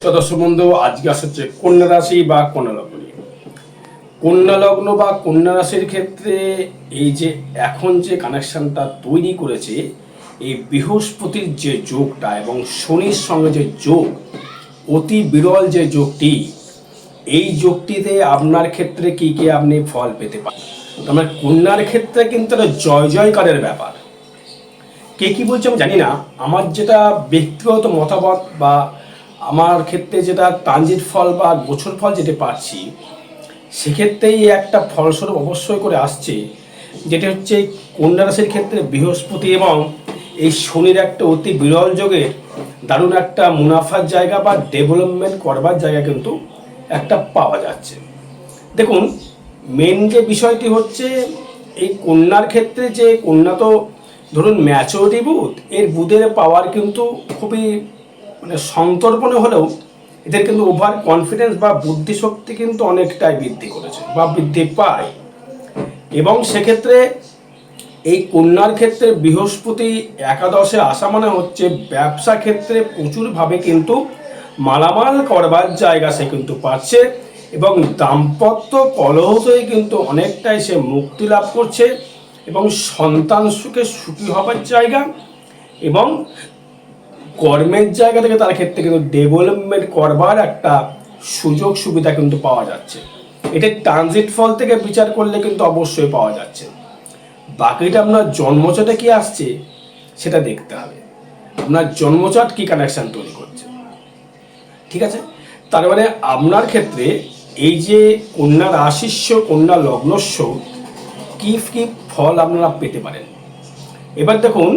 নমস্কার দর্শক বন্ধু, আজকে আসছে কন্যা রাশি বা কন্যা লগ্ন নিয়ে। কন্যা লগ্ন বা কন্যা রাশির ক্ষেত্রে এই যে এখন যে কানেকশনটা তৈরি করেছে, এই বৃহস্পতির যে যোগটা এবং শনির সঙ্গে যে যোগ, অতি বিরল যে যোগটি, এই যোগটিতে আপনার ক্ষেত্রে কি কি আপনি ফল পেতে পারেন। আমার কন্যার ক্ষেত্রে কিন্তু একটা জয় জয়কারের ব্যাপার। কে কি বলছে আমি জানি না, আমার যেটা ব্যক্তিগত মতামত বা আমার ক্ষেত্রে যেটা ট্রানজিট ফল বা গোছর ফল যেটা পাচ্ছি, সেক্ষেত্রেই একটা ফলস্বরূপ অবশ্যই করে আসছে, যেটা হচ্ছে কন্যা রাশির ক্ষেত্রে বৃহস্পতি এবং এই শনির একটা অতি বিরল যোগের দারুণ একটা মুনাফার জায়গা বা ডেভেলপমেন্ট করবার জায়গা কিন্তু একটা পাওয়া যাচ্ছে। দেখুন, মেন যে বিষয়টি হচ্ছে এই কন্যার ক্ষেত্রে, যে কন্যা তো ধরুন ম্যাচুরিটি বুথ, এর বুধের পাওয়ার কিন্তু খুবই সন্তর্পণে হলেও এদের কিন্তু ওভার কনফিডেন্স বা বুদ্ধিশক্তি কিন্তু অনেকটাই বৃদ্ধি করেছে বা বৃদ্ধি পায়। এবং সেক্ষেত্রে এই কন্যার ক্ষেত্রে বৃহস্পতি একাদশে আসা মানে হচ্ছে ব্যবসা ক্ষেত্রে প্রচুরভাবে কিন্তু মালামাল করবার জায়গা সে কিন্তু পাচ্ছে এবং দাম্পত্য কলহ থেকে কিন্তু অনেকটাই সে মুক্তি লাভ করছে এবং সন্তান সুখে সুখী হবার জায়গা এবং কর্মের জায়গা থেকে তার ক্ষেত্রে কিন্তু ডেভেলপমেন্ট করবার একটা সুযোগ সুবিধা কিন্তু পাওয়া যাচ্ছে। এটা ট্রানজিট ফল থেকে বিচার করলে কিন্তু অবশ্যই পাওয়া যাচ্ছে। বাকিটা আপনার জন্মচাটে কি আসছে সেটা দেখতে হবে, আপনার জন্মচাট কি কানেকশন তৈরি করছে। ঠিক আছে, তার মানে আপনার ক্ষেত্রে এই যে কন্যা রাশিস্য কন্যা লগ্নস্য কি কি ফল আপনারা পেতে পারেন। এবার দেখুন,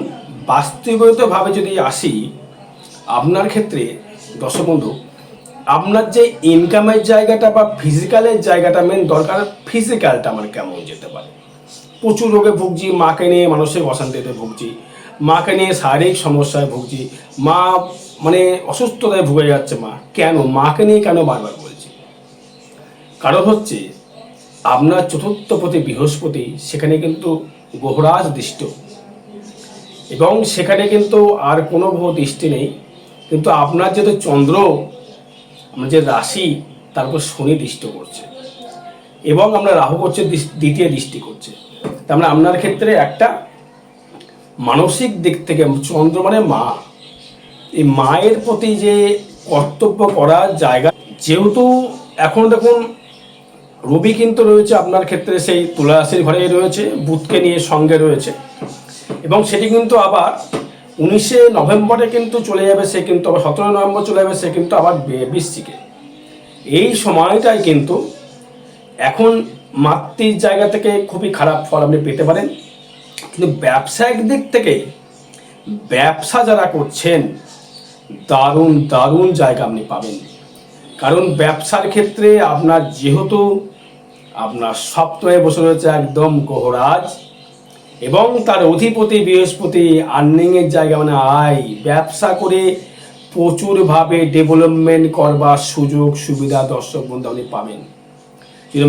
বাস্তবিকভাবে যদি আসি আপনার ক্ষেত্রে দর্শক বন্ধু, আপনার যে ইনকামের জায়গাটা বা ফিজিক্যালের জায়গাটা মেন দরকার। ফিজিক্যালটা আমার কেমন যেতে পারে, প্রচুর রোগে ভুগছি, মাকে নিয়ে মানসিক অশান্তিতে ভুগছি, মাকে নিয়ে শারীরিক সমস্যায় ভুগছি, মা অসুস্থতায় ভুগে যাচ্ছে। কেন মাকে নিয়ে কেন বারবার বলছি, কারণ হচ্ছে আপনার চতুর্থপতি বৃহস্পতি সেখানে কিন্তু গ্রহরাজ দৃষ্ট এবং সেখানে কিন্তু আর কোনো গ্রহ দৃষ্টি নেই, কিন্তু আপনার যেহেতু চন্দ্র আমরা যে রাশি তার উপর শনি দৃষ্টি করছে এবং আমরা রাহু করছে দ্বিতীয় দৃষ্টি করছে। তার মানে আপনার ক্ষেত্রে একটা মানসিক দিক থেকে চন্দ্র মানে মা, এই মায়ের প্রতি যে কর্তব্য করার জায়গা, যেহেতু এখন দেখুন রবি কিন্তু রয়েছে আপনার ক্ষেত্রে সেই তুলা রাশির ঘরে রয়েছে, বুধকে নিয়ে সঙ্গে রয়েছে এবং সেটি কিন্তু আবার 19শে নভেম্বরে কিন্তু চলে যাবে, সে কিন্তু আবার 17 নভেম্বর চলে যাবে, সে কিন্তু আবার বৃশ্চিকে। এই সময়টাই কিন্তু এখন মাতৃর জায়গা থেকে খুবই খারাপ ফল আপনি পেতে পারেন, কিন্তু ব্যবসায়িক দিক থেকে ব্যবসা যারা করছেন দারুণ দারুণ জায়গা আপনি পাবেন। কারণ ব্যবসার ক্ষেত্রে আপনার যেহেতু আপনার সপ্তমে বসে রয়েছে একদম গ্রহরাজ এবং তার অধিপতি বৃহস্পতি, আর্নিংয়ের জায়গা মানে আয়, ব্যবসা করে প্রচুরভাবে ডেভেলপমেন্ট করবার সুযোগ সুবিধা দর্শক বন্ধু আপনি পাবেন।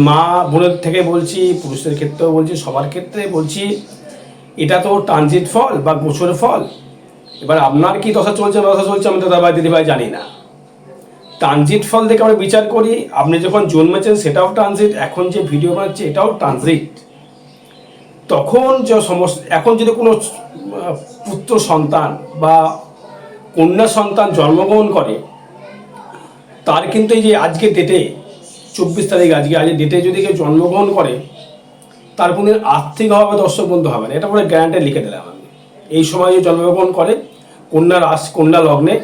মা বোনের থেকে বলছি, পুরুষদের ক্ষেত্রেও বলছি, সবার ক্ষেত্রে বলছি, এটা তো ট্রানজিট ফল বা গোছর ফল। এবার আপনার কি দশা চলছে না দশা চলছে আমি তো দাদা দিদিভাই জানি না। ট্রানজিট ফল থেকে আমরা বিচার করি, আপনি যখন জন্মেছেন সেটাও ট্রানজিট, এখন যে ভিডিও বানাচ্ছে এটাও ট্রানজিট। তখন যে সমস্ত এখন যদি কোনো পুত্র সন্তান বা কন্যা সন্তান জন্মগ্রহণ করে, তার কিন্তু এই যে আজকে ডেটে 24 তারিখ, আজকে ডেটে যদি কেউ জন্মগ্রহণ করে, তার কোনো আর্থিকভাবে দর্শক বন্ধু হবে না, এটা পুরো গ্যারান্টি লিখে দিলাম আমি। এই সময় যে জন্মগ্রহণ করে কন্যা রাশি, কন্যা লগ্নে,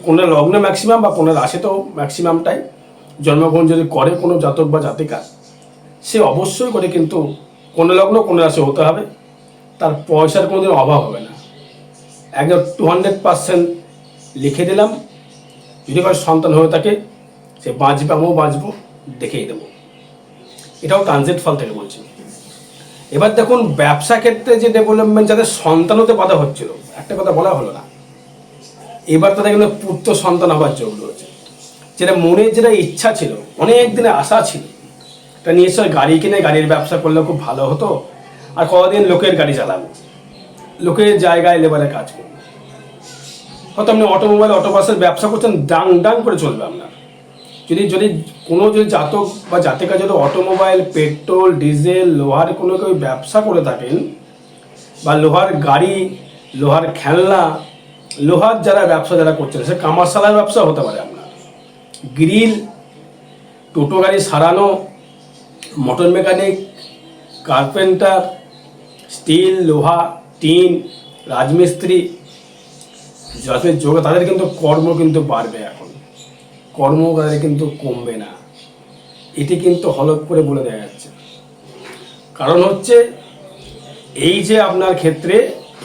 কন্যা লগ্নে ম্যাক্সিমাম বা কন্যা রাশিতেও ম্যাক্সিমামটাই জন্মগ্রহণ যদি করে কোনো জাতক বা জাতিকা, সে অবশ্যই করে কিন্তু কন্যা লগ্ন কন্যা রাশি হতে হবে, তার পয়সার কোনোদিন অভাব হবে না। একদম 200% লিখে দিলাম। যদি কারো সন্তান হয়ে থাকে সে বাঁচবে, আমিও বাঁচবো, দেখেই দেবো। এটাও ট্রানজিট ফল থেকে বলছি। এবার দেখুন, ব্যবসা ক্ষেত্রে যে ডেভেলপমেন্ট, যাদের সন্তান হতে বাধা হচ্ছিল, একটা কথা বলা হলো না, এবার তাদের কিন্তু পুত্র সন্তান হবার যোগ রয়েছে। যেটা মনের যেটা ইচ্ছা ছিল, অনেক দিনের আশা ছিল, এটা নিয়ে এসে গাড়ি কিনে গাড়ির ব্যবসা করলে খুব ভালো হতো, আর কদিন লোকের গাড়ি চালাবো, লোকের জায়গায় লেবারে কাজ করবো, হয়তো আপনি অটোমোবাইল অটোবাসের ব্যবসা করছেন, ডাং ডাং করে চলবে আপনার। যদি যদি কোনো যদি জাতক বা জাতিকা যদি অটোমোবাইল, পেট্রোল, ডিজেল, লোহার কোনো কেউ ব্যবসা করে থাকেন, বা লোহার গাড়ি, লোহার খেলনা, লোহার যারা ব্যবসা যারা করছেন, সে কামারশালার ব্যবসা হতে পারে আপনার, গ্রিল, টোটো গাড়ি সারানো, মোটর মেকানিক, কার্পেন্টার, স্টিল, লোহা, টিন, রাজমিস্ত্রি, যাদের যোগ, তাদের কিন্তু কর্ম কিন্তু বাড়বে। এখন কর্ম তাদের কিন্তু কমবে না, এটি কিন্তু হলফ করে বলে দেওয়া যাচ্ছে। কারণ হচ্ছে এই যে আপনার ক্ষেত্রে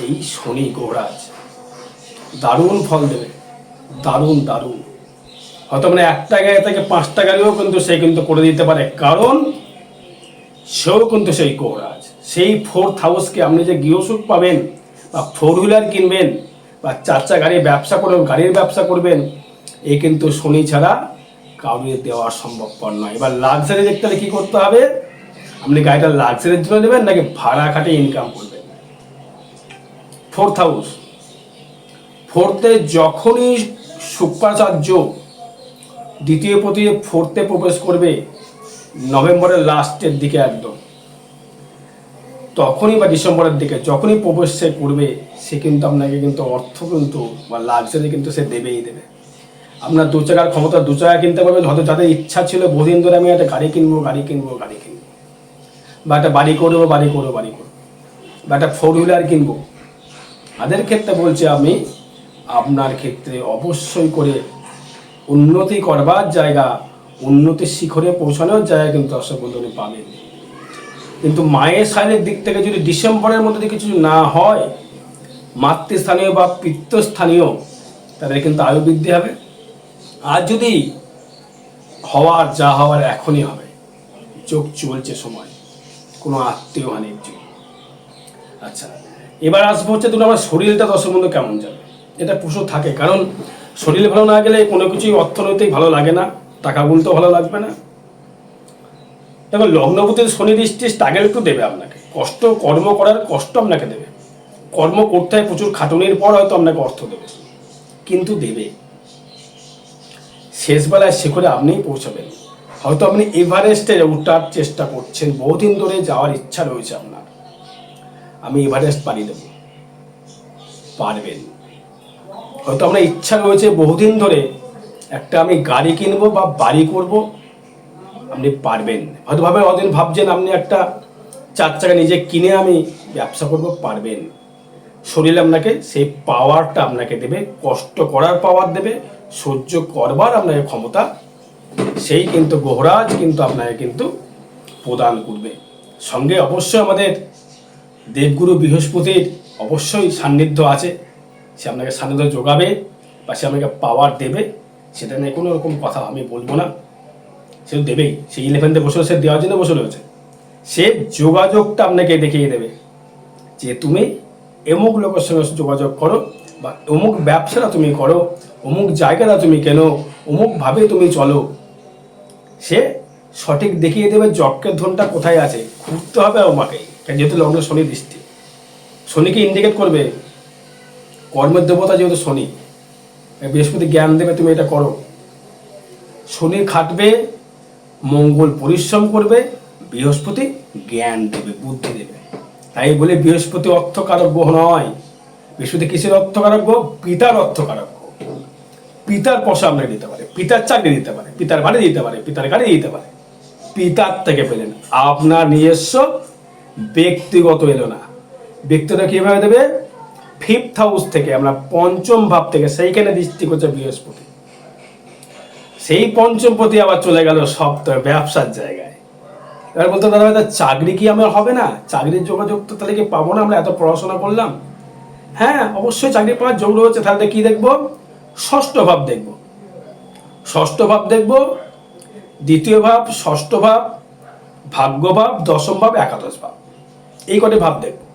এই শনি গ্রহরাজ দারুণ ফল দেবে, দারুণ দারুণ। হয়তো মানে 1 টাকায় থেকে 5 টাকারও কিন্তু সে কিন্তু করে দিতে পারে, কারণ সেও কিন্তু সেই গ্রহরাজ। সেই 4th হাউসকে আপনি যে গৃহসুখ পাবেন, বা 4 হুইলার কিনবেন, বা 4 চাকা গাড়ির ব্যবসা করবেন, গাড়ির ব্যবসা করবেন, এই কিন্তু শনি ছাড়া কাউকে দেওয়া সম্ভবপর নয়। এবার লাক্সারি দেখতে হলে কী করতে হবে? আপনি গাড়িটা লাক্সারির জন্য নেবেন নাকি ভাড়া খাটে ইনকাম করবেন? 4th হাউস, 4th-এ যখনই শুক্রাচার্য দ্বিতীয় পতিয়ে 4th-এ প্রবেশ করবে, নভেম্বরের লাস্টের দিকে একদম, তখনই বা ডিসেম্বরের দিকে যখনই প্রবেশ সে করবে, সে কিন্তু আপনাকে কিন্তু অর্থ কিন্তু বা লাক্সারি কিন্তু সে দেবেই দেবে। আপনার 2 চাকার ক্ষমতা 2 চাকা কিনতে পারবেন। হয়তো যাদের ইচ্ছা ছিল বহুদিন ধরে আমি একটা গাড়ি কিনবো, বা একটা বাড়ি করবো, বা একটা 4 হুইলার কিনবো, তাদের ক্ষেত্রে বলছি আমি, আপনার ক্ষেত্রে অবশ্যই করে উন্নতি করবার জায়গা, উন্নতির শিখরে পৌঁছানোর জায়গা কিন্তু দর্শক বন্ধু পাবেন। কিন্তু মায়ের সাইনের দিক থেকে যদি ডিসেম্বরের মধ্যে কিছু না হয়, মাতৃস্থানীয় বা পিতৃস্থানীয়, তাদের কিন্তু আয়ু বৃদ্ধি হবে। আর যদি হওয়ার যা হওয়ার এখনই হবে, চোখ চলছে সময়, কোনো আত্মীয় হানির যোগ। আচ্ছা, এবার আসবো হচ্ছে তুমি আমার শরীরটা দর্শক বন্ধু কেমন যাবে। এটা প্রশ্ন থাকে, কারণ শরীর ভালো না গেলে কোনো কিছুই অর্থনৈতিক ভালো লাগে না, টাকা বলতেও ভালো লাগবে না। দেখো, লগ্নপতির শনি দৃষ্টি স্ট্রাগল একটু দেবে আপনাকে, কষ্ট, কর্ম করার কষ্ট আপনাকে দেবে। কর্ম করতে হয় প্রচুর, খাটুনির পর হয়তো আপনাকে অর্থ দেবে, কিন্তু দেবে। শেষবেলায় শিখরে আপনিই পৌঁছাবেন। হয়তো আপনি এভারেস্টে ওঠার চেষ্টা করছেন, বহুদিন ধরে যাওয়ার ইচ্ছা রয়েছে আপনার, আমি এভারেস্ট পাড়ি দেব, পারবেন। হয়তো আপনার ইচ্ছা রয়েছে বহুদিন ধরে একটা আমি গাড়ি কিনবো বা বাড়ি করব, আপনি পারবেন। হয়তো ভাবছেন আপনি একটা 4 চাকা নিজে কিনে আমি ব্যবসা করব, পারবেন। শরীর আপনাকে সেই পাওয়ারটা আপনাকে দেবে, কষ্ট করার পাওয়ার দেবে, সহ্য করবার আপনাকে ক্ষমতা সেই কিন্তু গ্রহরাজ কিন্তু আপনাকে কিন্তু প্রদান করবে। সঙ্গে অবশ্যই আমাদের দেবগুরু বৃহস্পতির অবশ্যই সান্নিধ্য আছে, সে আপনাকে সান্নিধ্য যোগাবে বা সে আপনাকে পাওয়ার দেবে, সেটা নিয়ে কোনো রকম কথা আমি বলবো না, সে দেবেই। সে 11th বসে সে দেওয়ার জন্য বসে রয়েছে, সে যোগাযোগটা আপনাকে দেখিয়ে দেবে যে তুমি অমুক লোকের সঙ্গে যোগাযোগ করো, বা অমুক ব্যবসাটা তুমি করো, অমুক জায়গাটা তুমি কেন, অমুকভাবে তুমি চলো। সে সঠিক দেখিয়ে দেবে যজ্ঞের ধনটা কোথায় আছে, ঘুরতে হবে আমাকে, যেহেতু লগ্ন শনি দৃষ্টি, শনিকে ইন্ডিকেট করবে, কর্মের দেবতা যেহেতু শনি, বৃহস্পতি জ্ঞান দেবে তুমি এটা করো। শনি খাটবে, মঙ্গল পরিশ্রম করবে, বৃহস্পতি জ্ঞান দেবে, বুদ্ধি দেবে। তাই বলে বৃহস্পতি অর্থকারক গ্রহ নয়। বৃহস্পতি কিসের অর্থকারক গ্রহ? পিতার অর্থকারক গ্রহ। পিতার পয়সা আপনাকে দিতে পারে, পিতার চাকরি দিতে পারে, পিতার বাড়ি দিতে পারে, পিতার গাড়ি দিতে পারে। পিতার থেকে পেলেন, আপনার নিজস্ব ব্যক্তিগত এলো না। ব্যক্তিটা কিভাবে দেবে? 5th হাউস থেকে, আমরা 5ম ভাব থেকে, সেইখানে দৃষ্টি করছে বৃহস্পতি। সেই 5ম পতি আবার চলে গেল সপ্তাহে ব্যবসার জায়গায়। এবার বলতে দাদা ভাই, চাকরি কি আমার হবে না? চাকরির যোগাযোগ তো তাহলে কি পাবো না? আমরা এত পড়াশোনা করলাম। হ্যাঁ, অবশ্যই চাকরি পাওয়ার যোগ রয়েছে। তাহলে কি দেখবো? 6ষ্ঠ ভাব দেখবো, 6ষ্ঠ ভাব দেখবো, 2য় ভাব, 6ষ্ঠ ভাব, ভাগ্য ভাব, 10ম ভাব, একাদশ ভাব, এই কটি ভাব দেখবো।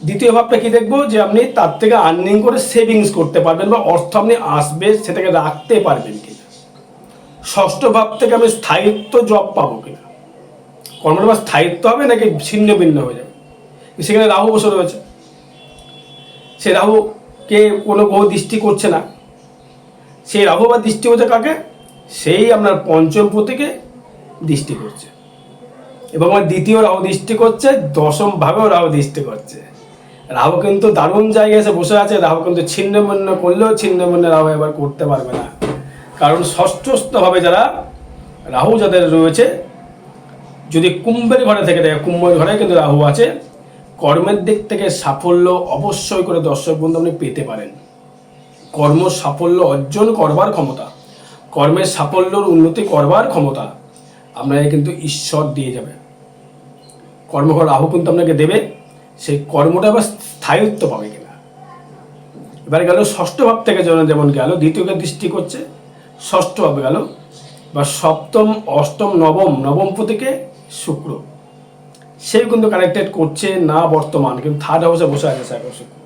2য় ভাবটা কি দেখবো? যে আপনি তার থেকে আর্নিং করে সেভিংস করতে পারবেন, বা অর্থ আপনি আসবে সেটাকে রাখতে পারবেন কিনা। 6ষ্ঠ ভাব থেকে আমি স্থায়িত্ব জব পাবো কিনা, কর্মটা বা স্থায়িত্ব হবে নাকি ছিন্ন ভিন্ন হয়ে যাবে। সেখানে রাহু বসে রয়েছে, সে রাহু কে কোনো গ্রহ দৃষ্টি করছে না, সেই রাহু আবার দৃষ্টি হচ্ছে কাকে, সেই আপনার পঞ্চম পতিকে দৃষ্টি করছে, এবং আমার দ্বিতীয় রাহু দৃষ্টি করছে, দশম ভাবেও রাহু দৃষ্টি করছে। রাহু কিন্তু দারুণ জায়গায় এসে বসে আছে। রাহু কিন্তু ছিন্নমন্য করলেও ছিন্নমন্য রাহু এবার করতে পারবে না, কারণ ষষ্ঠস্থভাবে যারা রাহু যাদের রয়েছে, যদি কুম্ভের ঘরে থেকে থাকে, কুম্ভের ঘরে কিন্তু রাহু আছে, কর্মের দিক থেকে সাফল্য অবশ্যই করে দর্শক বন্ধু আপনি পেতে পারেন। কর্ম সাফল্য অর্জন করবার ক্ষমতা, কর্মের সাফল্যর উন্নতি করবার ক্ষমতা আপনাকে কিন্তু ঈশ্বর দিয়ে যাবে। কর্মঘর রাহু কিন্তু আপনাকে দেবে, সেই কর্মটা আবার স্থায়িত্ব পাবে কিনা। এবার গেল ষষ্ঠ ভাব থেকে যেমন গেল, দ্বিতীয়কে দৃষ্টি করছে, ষষ্ঠ ভাবে গেল, বা সপ্তম অষ্টম নবম প্রতীকে শুক্র, সেও কিন্তু কানেক্টেড করছে না বর্তমান, কিন্তু থার্ড হাউসে বসে আছে এখন শুক্র।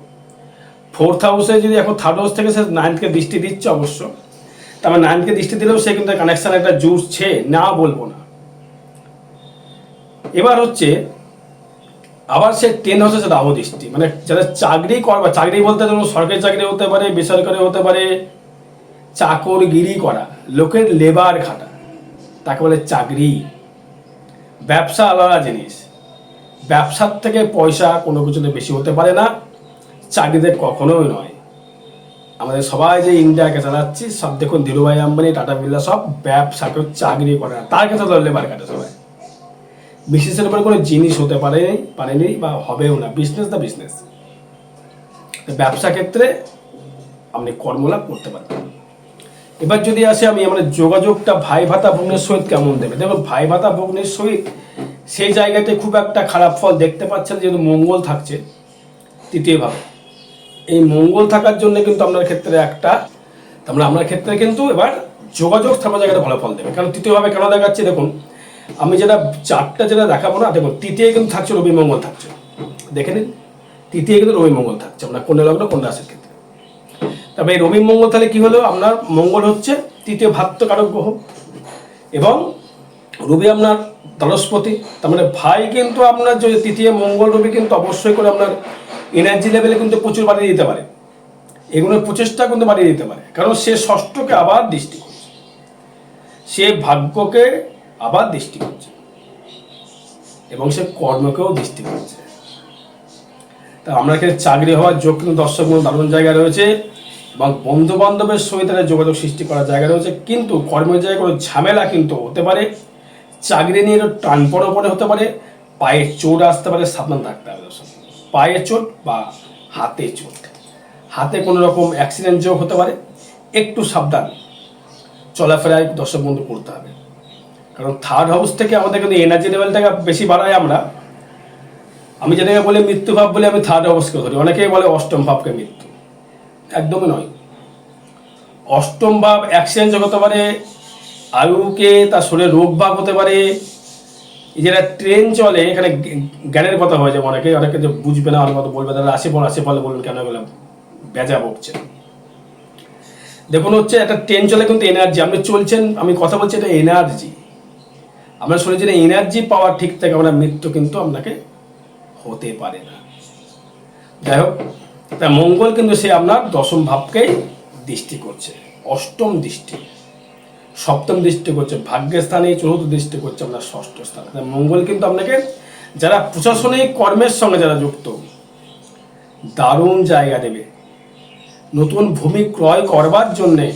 ফোর্থ হাউসে যদি এখন থার্ড হাউস থেকে সে নাইনথকে দৃষ্টি দিচ্ছে অবশ্য, তারপর নাইনথকে দৃষ্টি দিলেও সে কিন্তু কানেকশন একটা জুড়ছে না, বলবো না। এবার হচ্ছে আবার সে 10 হাউসে রাহু দৃষ্টি, মানে যারা চাকরি করবা, চাকরি বলতে ধরুন সরকারি চাকরি হতে পারে, বেসরকারি হতে পারে, চাকরগিরি করা, লোকের লেবার খাটা, তাকে বলে চাকরি। ব্যবসা আলাদা জিনিস, ব্যবসার থেকে পয়সা কোনো কিছুতে বেশি হতে পারে না, চাকরিতে কখনোই নয়। আমাদের সবাই যে ইন্ডিয়াকে চালাচ্ছি, সব দেখুন ধীরুভাই আম্বানি, টাটা বিড়লা, সব ব্যবসা, কেউ চাকরি করে না, তার কাছে লেবার কাটে সবাই। বিজনেসের উপরে কোনো জিনিস হতে পারেনি বা হবেও না, বিজনেস দা বিজনেস। ব্যবসা ক্ষেত্রে আপনি কর্মলাভ করতে পারবেন। এবার যদি আসে আমি আমার যোগাযোগটা ভাই ভাতা ভগ্নের সহিত কেমন দেবে, দেখুন ভাই ভাতা ভগ্নের সহিত সেই জায়গাতে খুব একটা খারাপ ফল দেখতে পাচ্ছেন, যেহেতু মঙ্গল থাকছে তৃতীয়ভাবে। এই মঙ্গল থাকার জন্য কিন্তু আপনার ক্ষেত্রে আপনার ক্ষেত্রে কিন্তু এবার যোগাযোগ স্থাপন জায়গাটা ভালো ফল দেবে। কারণ তৃতীয়ভাবে কেন দেখাচ্ছি, দেখুন আমি চারটা দেখাবো না, দেখুন তৃতীয় কিন্তু থাকছে রবি মঙ্গল থাকছে, দেখে নিন তৃতীয় কিন্তু রবি মঙ্গল থাকছে আপনার কন্যা লগ্ন কন্যা রাশির ক্ষেত্রে। তবে এই রবি মঙ্গল তাহলে কি হলো, আপনার মঙ্গল হচ্ছে তৃতীয় ভাগ্যকারক গ্রহ, এবং রবি আপনার দ্বাদশপতি, তার মানে ভাই কিন্তু আপনার যদি তৃতীয় মঙ্গল রবি কিন্তু অবশ্যই করে আপনার এনার্জি লেভেলে কিন্তু প্রচুর বাড়িয়ে দিতে পারে, এগুলোর প্রচেষ্টা কিন্তু বাড়িয়ে দিতে পারে, কারণ সে ষষ্ঠকে আবার দৃষ্টি করছে, সে ভাগ্যকে আবার দৃষ্টি করছে, এবং সে কর্মকেও দৃষ্টি করছে। তা আমরা এখানে চাকরি হওয়ার যোগ কিন্তু দর্শক দারুণ জায়গা রয়েছে, এবং বন্ধু বান্ধবের সহিত যোগাযোগ সৃষ্টি করার জায়গা রয়েছে, কিন্তু কর্মের জায়গায় কোনো ঝামেলা কিন্তু হতে পারে, চাকরি নিয়ে টানপড়ে হতে পারে, পায়ে চোট আসতে পারে, সাবধান থাকতে হবে দর্শক। পায়ে চোট বা হাতে চোট, হাতে কোনো রকম অ্যাক্সিডেন্ট যোগ হতে পারে, একটু সাবধান চলাফেরায় দর্শক বন্ধু করতে হবে। কারণ থার্ড হাউস থেকে আমাদের কিন্তু এনার্জি লেভেলটাকে বেশি বাড়ায়। আমি যেটাকে বলি মৃত্যু ভাব বলে আমি থার্ড হাউসকে ধরি, অনেকেই বলে অষ্টম ভাবকে মৃত্যু, একদমই নয়। অষ্টম ভাব অ্যাক্সিডেন্ট যোগ হতে পারে, আয়ুকে তার শরীরে রোগ ভাব হতে পারে। এই যেটা ট্রেন চলে, এখানে জ্ঞানের কথা হয়ে যাবে, অনেকে যে বুঝবে না, অনেক কথা বলবে, তাহলে আসে বলে বলবেন কেন এগুলো বেজা বকছে। দেখুন হচ্ছে একটা ট্রেন চলে কিন্তু এনার্জি, আপনি চলছেন, আমি কথা বলছি, এটা এনার্জি, আপনার শরীরে যদি এনার্জি পাওয়ার ঠিক থাকে, আমরা মৃত্যু কিন্তু আপনাকে হতে পারে না। যাই হোক, তা মঙ্গল কিন্তু সে আপনার দশম ভাবকেই দৃষ্টি করছে, অষ্টম দৃষ্টি, সপ্তম দৃষ্টি করছে ভাগ্যের স্থানে, চতুর্থ দৃষ্টি করছে আপনার ষষ্ঠ স্থানে। মঙ্গল কিন্তু আপনাকে যারা প্রশাসনিক কর্মের সঙ্গে যারা যুক্ত, দারুণ জায়গা দেবে। নতুন ভূমি ক্রয় করবার জন্যে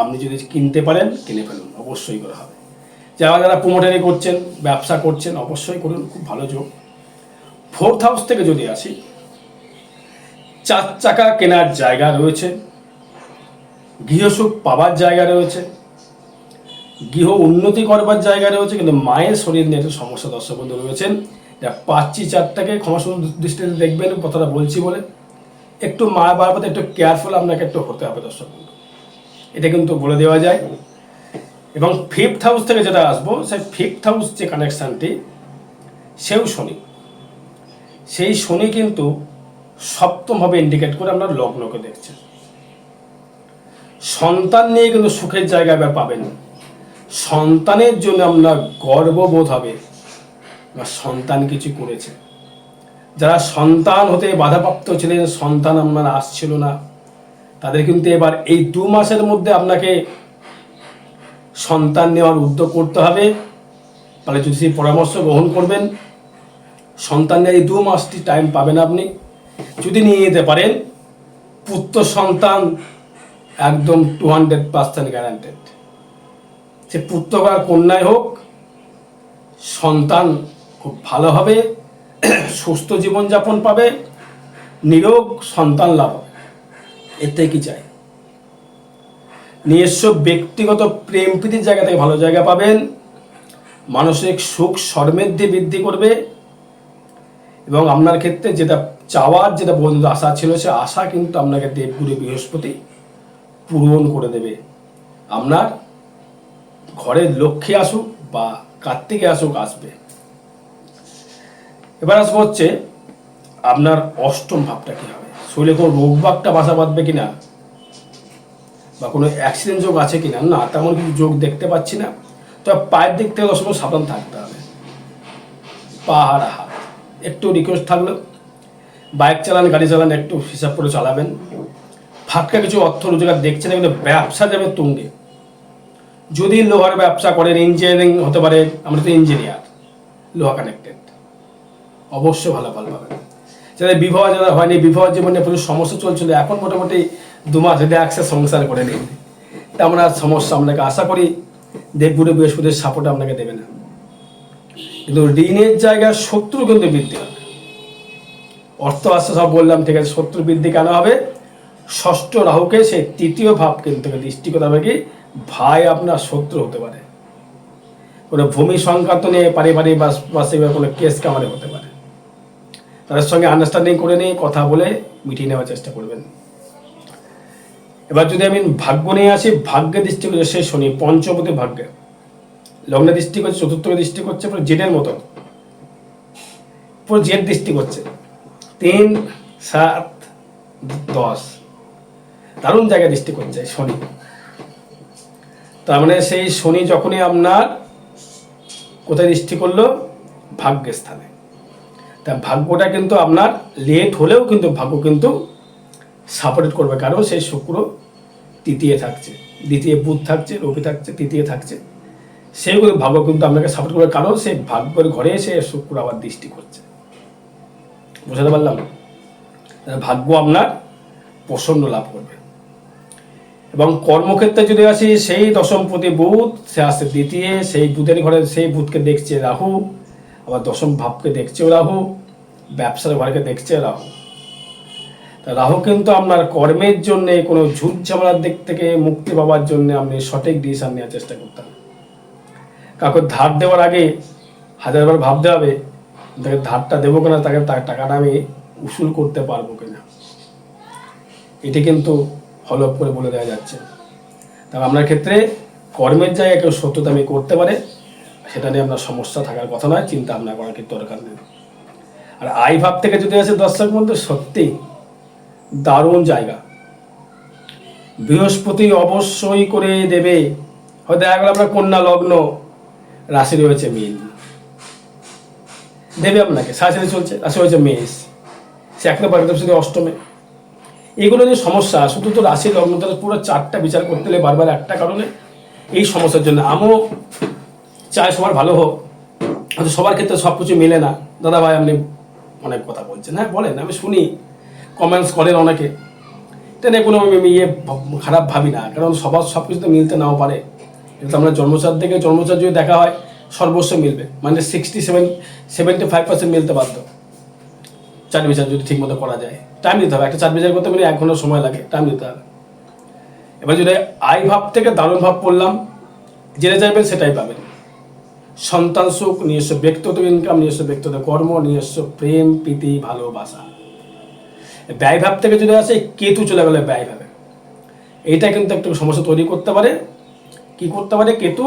আপনি যদি কিনতে পারেন, কিনে ফেলুন, অবশ্যই করা হবে। যারা প্রমোটারি করছেন, ব্যবসা করছেন, অবশ্যই করুন, খুব ভালো যোগ। ফোর্থ হাউস থেকে যদি আসি, 4 চাকা কেনার জায়গা রয়েছে, গৃহসুখ পাবার জায়গা রয়েছে, গৃহ উন্নতি করবার জায়গা রয়েছে, কিন্তু মায়ের শরীর নিয়ে একটা সমস্যা দর্শক বন্ধু রয়েছেন, যা পাচ্ছি 4টাকে ক্ষমাসুন্দর দৃষ্টিতে দেখবেন, কথাটা বলছি বলে একটু মা বাবার একটু কেয়ারফুল আপনাকে একটু হতে হবে দর্শক বন্ধু, এটা কিন্তু বলে দেওয়া যায়। এবং ফিফথ হাউস থেকে যেটা আসবো, সেই ফিফথ হাউস যে কানেকশানটি, সেই শনি কিন্তু সপ্তমভাবে ইন্ডিকেট করে আপনার লগ্নকে দেখছে। সন্তান নিয়ে কিন্তু সুখের জায়গা পাবেন, সন্তানের জন্য আপনার গর্ববোধ হবে বা সন্তান কিছু করেছে, যারা সন্তান হতে বাধাপ্রাপ্ত ছিলেন, সন্তান আপনার আসছিল না, তাদের কিন্তু এবার এই 2 মাসের মধ্যে আপনাকে সন্তান নেওয়ার উদ্যোগ করতে হবে। তাহলে যদি সেই পরামর্শ গ্রহণ করবেন, সন্তান নেওয়ার এই 2 মাসটি টাইম পাবেন আপনি। যদি নিয়ে যেতে পারেন, পুত্র সন্তান একদম 200% গ্যারান্টেড। সে পুত্র বা কন্যাই হোক, সন্তান খুব ভালো হবে, সুস্থ জীবনযাপন পাবে, নিরোগ সন্তান লাভ হবে। এতে কি চাই? নিজস্ব ব্যক্তিগত প্রেম প্রীতির জায়গা থেকে ভালো জায়গা পাবেন, মানসিক সুখ সমৃদ্ধি বৃদ্ধি করবে, এবং আপনার ক্ষেত্রে যেটা চাওয়ার, যেটা বন্ধু আশা ছিল, সে আশা কিন্তু আপনাকে দেবগুরু বৃহস্পতি পূরণ করে দেবে। আপনার ঘরে লক্ষ্মী আসুক বা কার্তিকে আসুক, আসবে। এবার আসবো হচ্ছে আপনার অষ্টম ভাবটা কী হবে, শরীরে কোনো রোগবাগটা বাসা বাঁধবে কিনা, বা কোনো অ্যাক্সিডেন্ট যোগ আছে কিনা। না, তেমন কিছু যোগ দেখতে পাচ্ছি না। তবে পায়ের দিক থেকে সবসময় সাবধান থাকতে হবে, পা আর হাত। একটু রিকোয়েস্ট থাকলো, বাইক চালান, গাড়ি চালান, একটু হিসাব করে চালাবেন। ফাটকা কিছু অর্থ রোজগার দেখছেন, কিন্তু ব্যবসা যাবে তুঙ্গে। যদি লোহার ব্যবসা করেন, ইঞ্জিনিয়ারিং হতে পারে, আমরা তো ইঞ্জিনিয়ার, লোহা কানেক্টেড, অবশ্যই ভালো ফল পাবেন। যাদের বিবাহ যারা হয়নি, বিবাহ জীবনে প্রচুর সমস্যা চলছিল, এখন মোটামুটি 2 মাস যদি একসাথে সংসার করে নিন, তেমন আর সমস্যা আপনাকে আশা করি দেবগুরু বৃহস্পতির সাপোর্ট আপনাকে দেবে না। কিন্তু ঋণের জায়গায় শত্রু কিন্তু বৃদ্ধি হবে। অর্থ আসছে সব বললাম, ঠিক আছে, শত্রু বৃদ্ধি কেন হবে? ষষ্ঠ রাহুকে সে 3য় ভাব কিন্তু দৃষ্টি করতে হবে কি, ভাই আপনার শত্রু হতে পারে, কোনো ভূমি সংক্রান্ত নিয়ে পারিবারিক বা কোনো কেস কামারে হতে পারে। তাদের সঙ্গে আন্ডারস্ট্যান্ডিং করে নিয়ে কথা বলে মিটিয়ে নেওয়ার চেষ্টা করবেন। এবার যদি আমি ভাগ্য নিয়ে আসি, ভাগ্যে দৃষ্টি করছে সে শনি, পঞ্চমপতি ভাগ্যে, লগ্নে দৃষ্টি করছে, চতুর্থকে দৃষ্টি করছে, পুরো জেডের মতো, পুরো জেড দৃষ্টি করছে। 3, 7, 10 দারুণ জায়গায় দৃষ্টি করছে শনি। তার মানে সেই শনি যখনই আপনার কোথায় দৃষ্টি করলো, ভাগ্যের স্থানে। তা ভাগ্যটা কিন্তু আপনার লেট হলেও কিন্তু ভাগ্য কিন্তু সাপোর্ট করবে, কারণ সেই শুক্র 3য় থাকছে, 2য় বুধ থাকছে, রবি থাকছে, 3য় থাকছে, সেইগুলো ভাগ্য কিন্তু আপনাকে সাপোর্ট করবে, কারণ সেই ভাগ্যের ঘরে এসে শুক্র আবার দৃষ্টি করছে। বুঝতে পারলাম? ভাগ্য আপনার প্রচণ্ড লাভ করবে। এবং কর্মক্ষেত্রে যদি আসি, সেই দশমপতি বুধ, সে আসছে 2য়, সেই বুধের ঘরে, সেই বুধকে দেখছে রাহু, আবার দশম ভাবকে দেখছেও রাহু, ব্যবসার ঘরকে দেখছে রাহু। তা রাহু কিন্তু আপনার কর্মের জন্য, কোনো ঝুট ঝামেলার দিক থেকে মুক্তি পাওয়ার জন্য আপনি সঠিক ডিসিশন নেওয়ার চেষ্টা করতে হবে। কাউকে ধার দেওয়ার আগে 1000বার ভাবতে হবে, তাকে ধারটা দেবো কিনা, তাকে তার টাকাটা আমি উসুল করতে পারবো কিনা। এটি কিন্তু ফলো আপ করে বলে দেওয়া যাচ্ছে। তবে আপনার ক্ষেত্রে কর্মের জায়গায় কেউ সত্যতামি করতে পারে, সেটা নিয়ে আপনার সমস্যা থাকার কথা নয়, চিন্তা ভাবনা করার কিন্তু দরকার নেই। আর আই ভাব থেকে যদি আসে দর্শক বন্ধু, সত্যি দারুণ জায়গা, বৃহস্পতি অবশ্যই করে দেবে। হয়তো দেখা গেল আপনার কন্যা লগ্ন, রাশি রয়েছে মীন, দেবে আপনাকে, সাড়ে চলছে, রাশি রয়েছে মেষ, সে একটা পারে শুধু অষ্টমে। এগুলো নিয়ে সমস্যা, শুধু তো রাশি লগ্ন, তাহলে পুরো 4টা বিচার করতে হলে বারবার একটা কারণে এই সমস্যার জন্য। আমিও চাই সবার ভালো হোক, হয়তো সবার ক্ষেত্রে সব কিছু মেলে না। দাদা ভাই আপনি অনেক কথা বলছেন, হ্যাঁ বলেন, আমি শুনি, কমেন্টস করেন অনেকে, এটা নিয়ে কোনো খারাপ ভাবি না, কারণ সবার সব কিছু তো মিলতে নাও পারে। কিন্তু আমরা জন্মচার থেকে জন্মচার যদি দেখা হয়, সর্বস্ব মিলবে, মানে 75% মিলতে বাধ্য। 4 বিচার যদি ঠিক মতো করা যায়, টাইম দিতে হবে, একটা 4 বিচার করতে 1 ঘন্টা সময় লাগে, টাইম দিতে হবে। এবার যদি আই ভাব থেকে দারুণ ভাব পড়লাম, যেটা চাইবেন সেটাই পাবেন। সন্তান সুখ, নিজস্ব ব্যক্তিগত ইনকাম, নিজস্ব ব্যক্তিগত কর্ম, নিজস্ব প্রেম প্রীতি ভালোবাসা। ব্যয় ভাব থেকে যদি আসে, কেতু চলে গেলে ব্যয় ভাবে, এইটা কিন্তু একটু সমস্যা তৈরি করতে পারে। কি করতে পারে কেতু?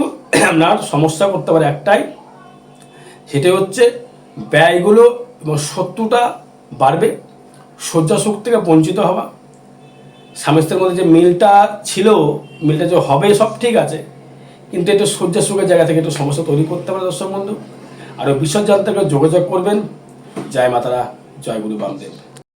আপনার সমস্যা করতে পারে একটাই, সেটাই হচ্ছে ব্যয়গুলো এবং শত্রুতা বাড়বে, শয্যা সুখ থেকে বঞ্চিত হওয়া। স্বামী স্ত্রীর মধ্যে যে মিলটা ছিল, মিলটা যে হবে সব ঠিক আছে, কিন্তু একটু শয্যা সুখের জায়গা থেকে একটু সমস্যা তৈরি করতে পারে দর্শক বন্ধু। আরও বিশ্বজাত থেকে যোগাযোগ করবেন। জয় মাতারা, জয় গুরু বামদেব।